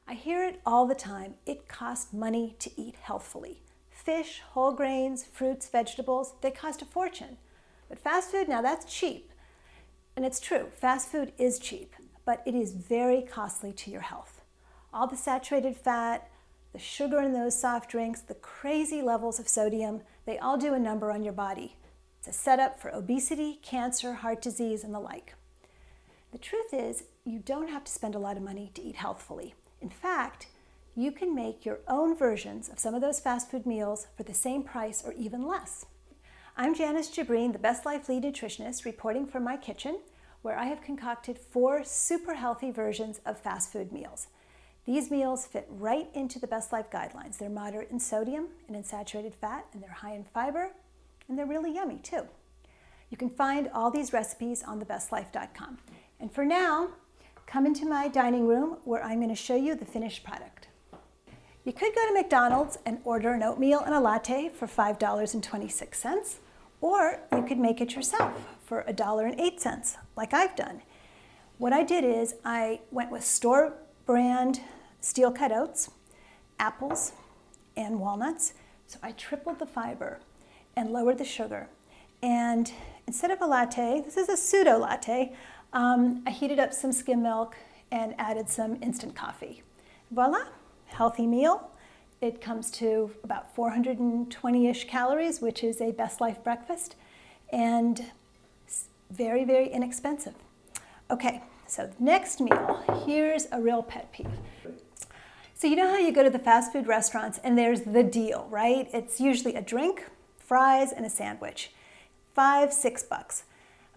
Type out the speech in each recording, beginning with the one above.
I hear it all the time. It costs money to eat healthfully. Fish, whole grains, fruits, vegetables, they cost a fortune. But fast food, now that's cheap. And it's true, fast food is cheap, but it is very costly to your health. All the saturated fat, the sugar in those soft drinks, the crazy levels of sodium, they all do a number on your body. It's a setup for obesity, cancer, heart disease, and the like. The truth is, you don't have to spend a lot of money to eat healthfully. In fact, you can make your own versions of some of those fast food meals for the same price or even less. I'm Janis Jibrin, the Best Life Lead Nutritionist, reporting from my kitchen, where I have concocted 4 super healthy versions of fast food meals. These meals fit right into the Best Life guidelines. They're moderate in sodium and in saturated fat, and they're high in fiber, and they're really yummy too. You can find all these recipes on thebestlife.com. And for now, come into my dining room where I'm going to show you the finished product. You could go to McDonald's and order an oatmeal and a latte for $5.26, or you could make it yourself for $1.08, like I've done. What I did is I went with store brand steel cut oats, apples, and walnuts. So I tripled the fiber and lowered the sugar. And instead of a latte, this is a pseudo latte, I heated up some skim milk and added some instant coffee. Voila, healthy meal. It comes to about 420-ish calories, which is a Best Life breakfast, and very, very inexpensive. Okay, so next meal, here's a real pet peeve. So you know how you go to the fast food restaurants and there's the deal, right? It's usually a drink, fries, and a sandwich. $5, $6.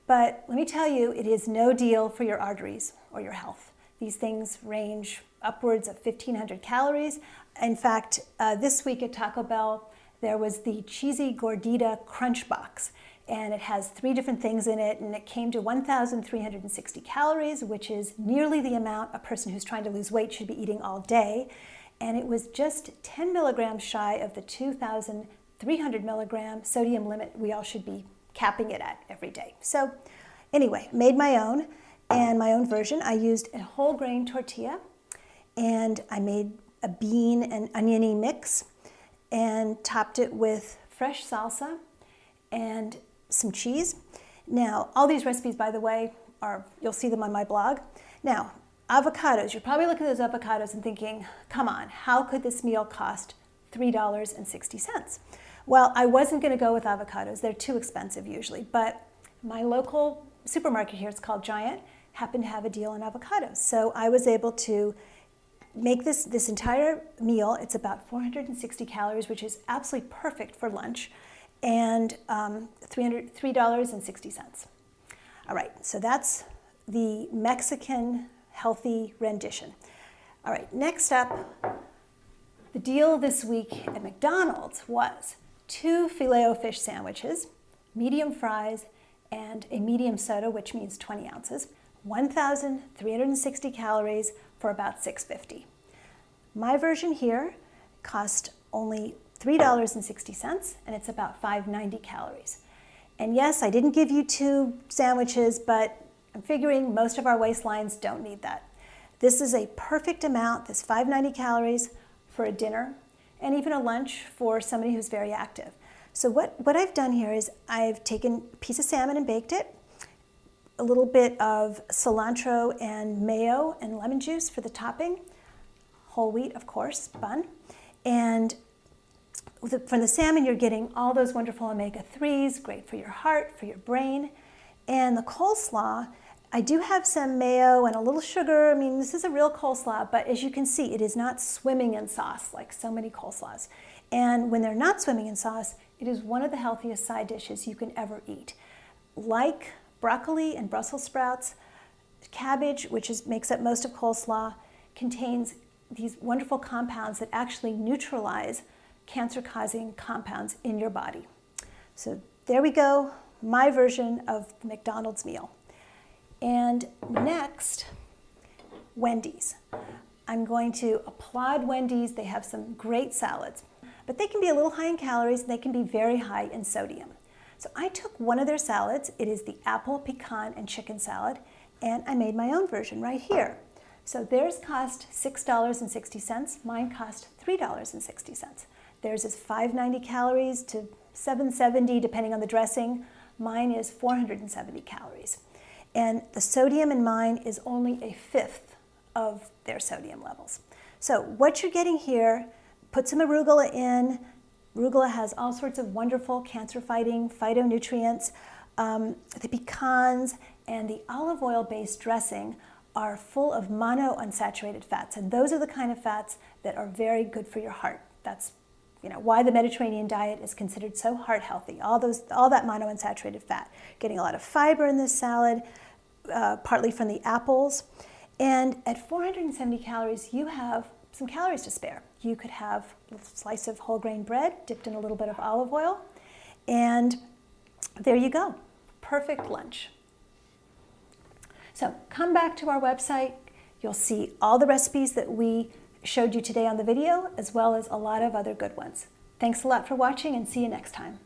But let me tell you, it is no deal for your arteries or your health. These things range upwards of 1,500 calories. In fact, this week at Taco Bell, there was the cheesy gordita crunch box, and it has 3 different things in it, and it came to 1,360 calories, which is nearly the amount a person who's trying to lose weight should be eating all day. And it was just 10 milligrams shy of the 2,300 milligram sodium limit we all should be capping it at every day. So anyway, made my own, and my own version. I used a whole grain tortilla, and I made a bean and oniony mix and topped it with fresh salsa and some cheese. Now, all these recipes, by the way, you'll see them on my blog. Now, avocados, you're probably looking at those avocados and thinking, come on, how could this meal cost $3.60? Well, I wasn't going to go with avocados. They're too expensive usually, but my local supermarket here, it's called Giant, happened to have a deal on avocados. So I was able to make this entire meal. It's about 460 calories, which is absolutely perfect for lunch, and $3.60. All right, so that's the Mexican healthy rendition. All right, next up, the deal this week at McDonald's was 2 Filet-O-Fish sandwiches, medium fries, and a medium soda, which means 20 ounces, 1,360 calories for about $6.50. My version here cost only $3.60, and it's about 590 calories. And yes, I didn't give you 2 sandwiches, but I'm figuring most of our waistlines don't need that. This is a perfect amount, this 590 calories for a dinner, and even a lunch for somebody who's very active. So what I've done here is I've taken a piece of salmon and baked it, a little bit of cilantro and mayo and lemon juice for the topping, whole wheat, of course, bun, and from the salmon you're getting all those wonderful omega-3s, great for your heart, for your brain, and the coleslaw, I do have some mayo and a little sugar. I mean, this is a real coleslaw, but as you can see, it is not swimming in sauce like so many coleslaws. And when they're not swimming in sauce, it is one of the healthiest side dishes you can ever eat. Like broccoli and Brussels sprouts, cabbage, which makes up most of coleslaw, contains these wonderful compounds that actually neutralize cancer-causing compounds in your body. So there we go, my version of the McDonald's meal. And next, Wendy's. I'm going to applaud Wendy's. They have some great salads, but they can be a little high in calories and they can be very high in sodium. So I took one of their salads. It is the apple, pecan, and chicken salad, and I made my own version right here. So theirs cost $6.60, mine cost $3.60. Theirs is 590 calories to 770 depending on the dressing. Mine is 470 calories. And the sodium in mine is only a fifth of their sodium levels. So what you're getting here, put some arugula in. Arugula has all sorts of wonderful cancer-fighting phytonutrients. The pecans and the olive oil-based dressing are full of monounsaturated fats, and those are the kind of fats that are very good for your heart. That's why the Mediterranean diet is considered so heart healthy. All that monounsaturated fat. Getting a lot of fiber in this salad, partly from the apples. And at 470 calories, you have some calories to spare. You could have a slice of whole grain bread dipped in a little bit of olive oil, and there you go. Perfect lunch. So come back to our website. You'll see all the recipes that we showed you today on the video, as well as a lot of other good ones. Thanks a lot for watching, and see you next time.